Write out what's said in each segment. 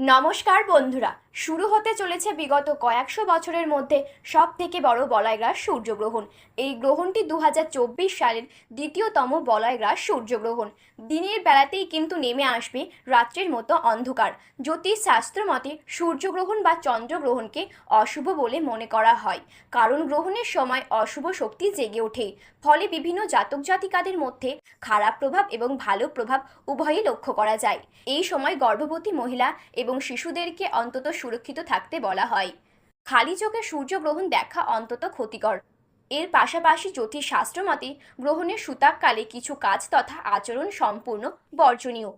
নমস্কার বন্ধুরা, শুরু হতে চলেছে বিগত কয়েকশো বছরের মধ্যে সব থেকে বড় বলয়গ্রাস সূর্যগ্রহণ। এই গ্রহণটি 2024 সালের দ্বিতীয়তম বলয়গ্রাস সূর্যগ্রহণ। দিনের বেলাতেই কিন্তু নেমে আসবে রাত্রির মতো অন্ধকার। জ্যোতিষ শাস্ত্র মতে সূর্যগ্রহণ বা চন্দ্রগ্রহণকে অশুভ বলে মনে করা হয়, কারণ গ্রহণের সময় অশুভ শক্তি জেগে ওঠে। ফলে বিভিন্ন জাতক জাতিকাদের মধ্যে খারাপ প্রভাব এবং ভালো প্রভাব উভয়ই লক্ষ্য করা যায়। এই সময় গর্ভবতী মহিলা এবং শিশুদেরকে অন্তত সুরক্ষিত থাকতে বলা হয়। খালি চোখে সূর্যগ্রহণ দেখা অন্তত ক্ষতিকর। এর পাশাপাশি জ্যোতিষশাস্ত্র মতে গ্রহণের সূতককালে কিছু কাজ তথা আচরণ সম্পূর্ণ বর্জনীয়।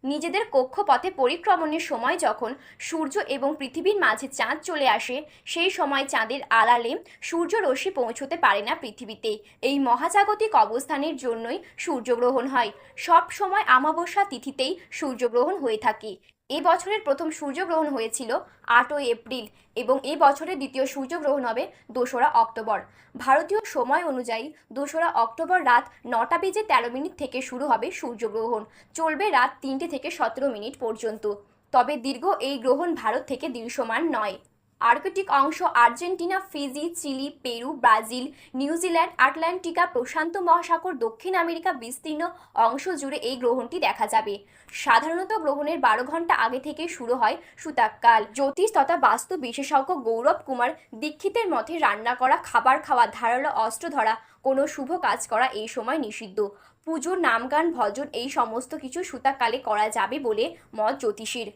নিজেদের কক্ষপথে পরিক্রমণের সময় যখন সূর্য এবং পৃথিবীর মাঝে চাঁদ চলে আসে, সেই সময় চাঁদের আড়ালে সূর্যরশ্মি পৌঁছতে পারে না পৃথিবীতে। এই মহাজাগতিক অবস্থানের জন্যই সূর্যগ্রহণ হয়। সব সময় অমাবস্যা তিথিতেই সূর্যগ্রহণ হয়ে থাকে। এ বছরের প্রথম সূর্যগ্রহণ হয়েছিল 8ই এপ্রিল এবং এ বছরের দ্বিতীয় সূর্যগ্রহণ হবে 2রা অক্টোবর। ভারতীয় সময় অনুযায়ী 2রা অক্টোবর রাত 9:13 থেকে শুরু হবে সূর্যগ্রহণ, চলবে রাত 3টে থেকে 17 পর্যন্ত। তবে দীর্ঘ এই গ্রহণ ভারত থেকে দৃশ্যমান নয়। আর্কটিক অংশ Argentina, Fiji, Chile, Peru, Brazil, New Zealand, আটলান্টিকা, প্রশান্ত মহাসাগর, দক্ষিণ আমেরিকা বিস্তীর্ণ অংশ জুড়ে এই গ্রহণটি দেখা যাবে। সাধারণত গ্রহণের 12 ঘন্টা আগে থেকে শুরু হয় সূতককাল। জ্যোতিষ তথা বাস্তু বিশেষজ্ঞ গৌরব কুমার দীক্ষিতের মতে রান্না করা, খাবার খাওয়া, ধারালো অস্ত্র ধরা, কোনো শুভ কাজ করা এই সময় নিষিদ্ধ। পুজো, নামগান, ভজন এই সমস্ত কিছু সূতককালে করা যাবে বলে মত জ্যোতিষীর।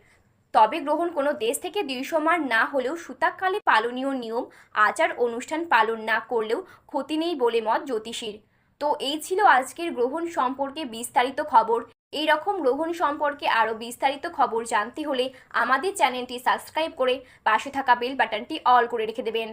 তবে গ্রহণ কোনো দেশ থেকে দৃশ্যমান না হলেও সূতককালে পালনীয় নিয়ম আচার অনুষ্ঠান পালন না করলেও ক্ষতি নেই বলে মত জ্যোতিষীর। তো এই ছিল আজকের গ্রহণ সম্পর্কে বিস্তারিত খবর। এই রকম গ্রহণ সম্পর্কে আরও বিস্তারিত খবর জানতে হলে আমাদের চ্যানেলটি সাবস্ক্রাইব করে পাশে থাকা বেল বাটনটি অল করে রেখে দেবেন।